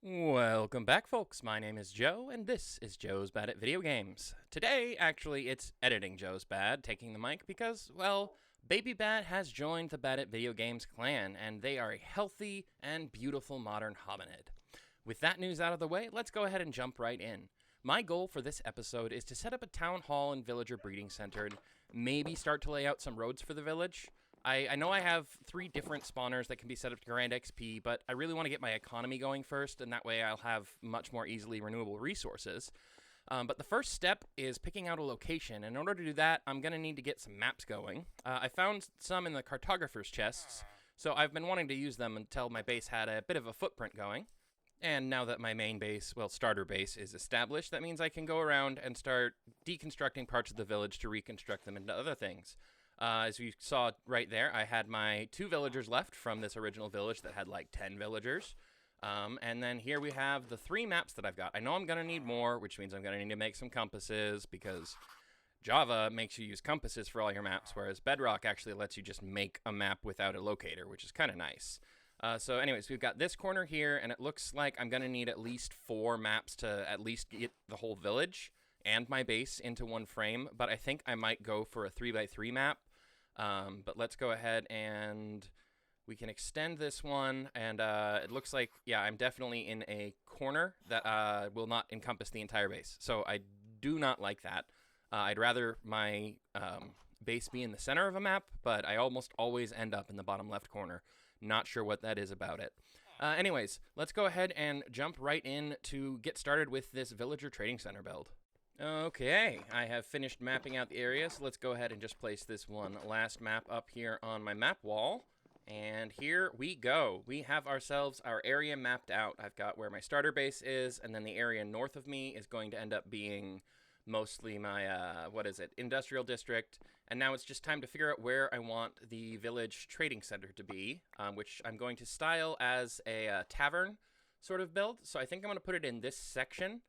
Welcome back, folks. My name is Joe, and this is Joe's Bad at Video Games. Today, actually, it's editing Joe's Bad taking the mic because, well, Baby Bat has joined the Bad at Video Games clan, and they are a healthy and beautiful modern hominid. With that news out of the way, let's go ahead and jump right in. My goal for this episode is to set up a town hall and villager breeding center and maybe start to lay out some roads for the village. I know I have 3 different spawners that can be set up to Grand XP, but I really want to get my economy going first, and that way I'll have much more easily renewable resources. But the first step is picking out a location. In order to do that, I'm going to need to get some maps going. I found some in the cartographer's chests, so I've been wanting to use them until my base had a bit of a footprint going. And now that my main base, well, starter base, is established, that means I can go around and start deconstructing parts of the village to reconstruct them into other things. As you saw right there, I had my 2 villagers left from this original village that had like 10 villagers. And then here we have the 3 maps that I've got. I know I'm going to need more, which means I'm going to need to make some compasses because Java makes you use compasses for all your maps, whereas Bedrock actually lets you just make a map without a locator, which is kind of nice. So anyways, we've got this corner here, and it looks like I'm going to need at least 4 maps to at least get the whole village and my base into one frame, but I think I might go for a 3x3 map. But let's go ahead and we can extend this one, and it looks like, yeah, I'm definitely in a corner that will not encompass the entire base, so I do not like that. I'd rather my base be in the center of a map, but I almost always end up in the bottom left corner. Not sure what that is about it. Anyways, let's go ahead and jump right in to get started with this villager trading center build. Okay, I have finished mapping out the area, so let's go ahead and just place this one last map up here on my map wall. And here we go. We have ourselves our area mapped out. I've got where my starter base is, and then the area north of me is going to end up being mostly my, industrial district. And now it's just time to figure out where I want the village trading center to be, which I'm going to style as a tavern sort of build. So I think I'm going to put it in this section.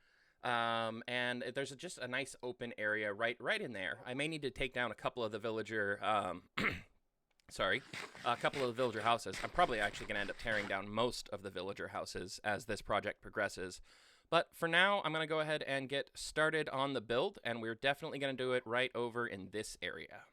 And there's just a nice open area right in there. I may need to take down a couple of the villager, a couple of the villager houses. I'm probably actually going to end up tearing down most of the villager houses as this project progresses. But for now, I'm going to go ahead and get started on the build, and we're definitely going to do it right over in this area.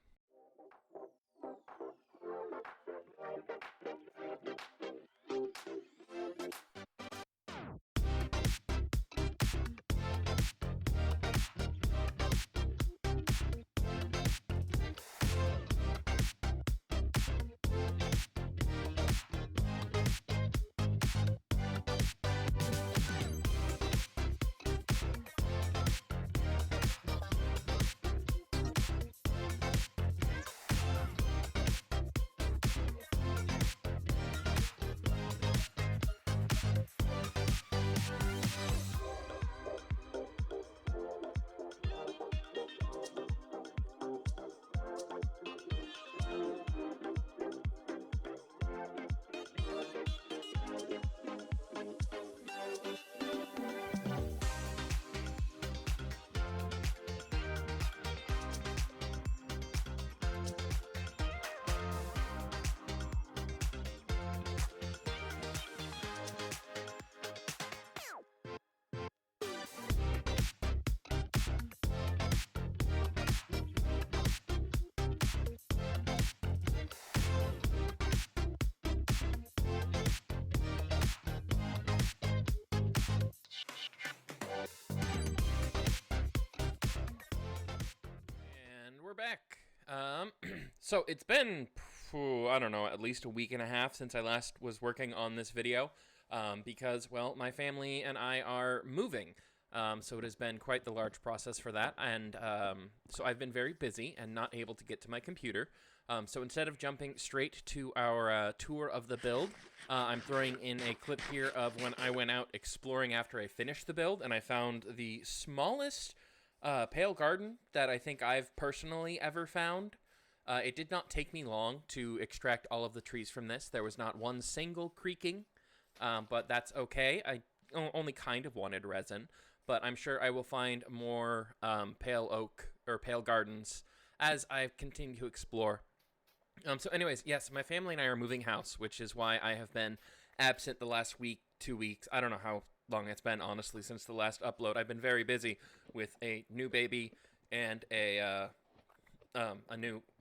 We're back. So it's been, I don't know, at least a week and a half since I last was working on this video, because, well, my family and I are moving. So it has been quite the large process for that, and so I've been very busy and not able to get to my computer. So instead of jumping straight to our tour of the build, I'm throwing in a clip here of when I went out exploring after I finished the build, and I found the smallest pale garden that I think I've personally ever found. It did not take me long to extract all of the trees from this. There was not one single creaking, but that's okay. I only kind of wanted resin, but I'm sure I will find more pale oak or pale gardens as I continue to explore. So anyways, yes, my family and I are moving house, which is why I have been absent the last week, 2 weeks. I don't know how long it's been, honestly, since the last upload. I've been very busy with a new baby and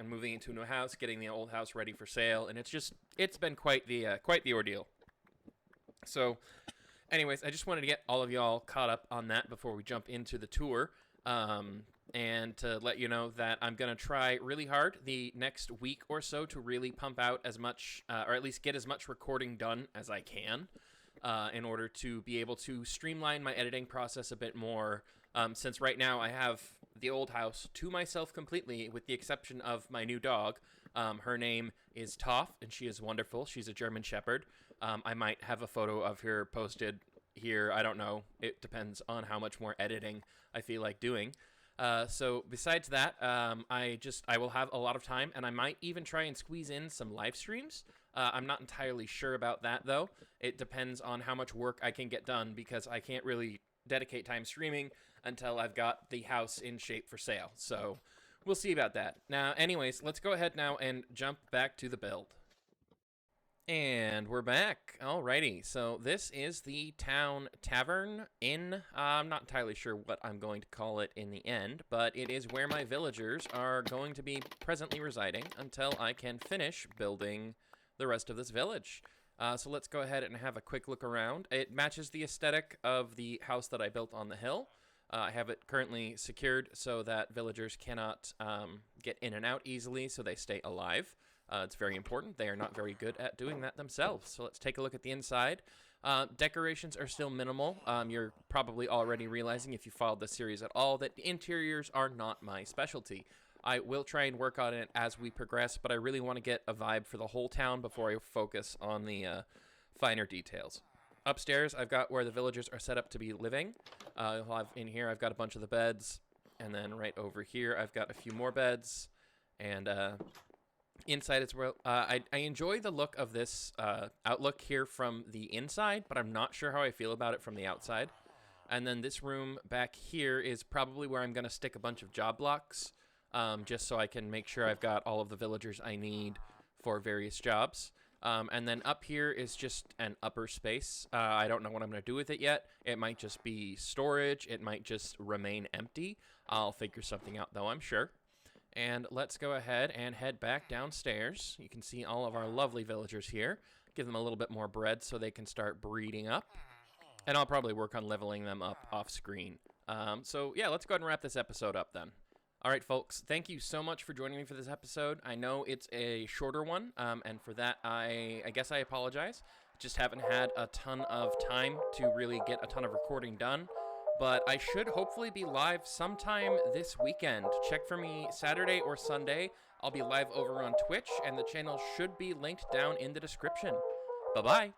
moving into a new house, getting the old house ready for sale, and it's been quite the ordeal. So, anyways, I just wanted to get all of y'all caught up on that before we jump into the tour. And to let you know that I'm going to try really hard the next week or so to really pump out as much, or at least get as much recording done as I can, in order to be able to streamline my editing process a bit more, since right now I have the old house to myself completely, with the exception of my new dog. Her name is Toph, and she is wonderful. She's a German Shepherd. I might have a photo of her posted here. I don't know. It depends on how much more editing I feel like doing. So besides that, I will have a lot of time, and I might even try and squeeze in some live streams. I'm not entirely sure about that, though. It depends on how much work I can get done, because I can't really dedicate time streaming until I've got the house in shape for sale. So we'll see about that. Now, anyways, let's go ahead now and jump back to the build. And we're back. Alrighty, so this is the town tavern inn. I'm not entirely sure what I'm going to call it in the end, but it is where my villagers are going to be presently residing until I can finish building the rest of this village. So let's go ahead and have a quick look around. It matches the aesthetic of the house that I built on the hill. I have it currently secured so that villagers cannot get in and out easily, so they stay alive. It's very important. They are not very good at doing that themselves. So let's take a look at the inside. Decorations are still minimal. You're probably already realizing, if you followed the series at all, that interiors are not my specialty. I will try and work on it as we progress, but I really want to get a vibe for the whole town before I focus on the finer details. Upstairs, I've got where the villagers are set up to be living. In here, I've got a bunch of the beds, and then right over here, I've got a few more beds, and inside as well. I enjoy the look of this outlook here from the inside, but I'm not sure how I feel about it from the outside. And then this room back here is probably where I'm going to stick a bunch of job blocks, just so I can make sure I've got all of the villagers I need for various jobs. And then up here is just an upper space. I don't know what I'm going to do with it yet. It might just be storage. It might just remain empty. I'll figure something out, though, I'm sure. And let's go ahead and head back downstairs. You can see all of our lovely villagers here. Give them a little bit more bread so they can start breeding up. And I'll probably work on leveling them up off screen. So yeah, let's go ahead and wrap this episode up then. All right, folks, thank you so much for joining me for this episode. I know it's a shorter one, and for that, I guess I apologize. Just haven't had a ton of time to really get a ton of recording done. But I should hopefully be live sometime this weekend. Check for me Saturday or Sunday. I'll be live over on Twitch, and the channel should be linked down in the description. Bye-bye.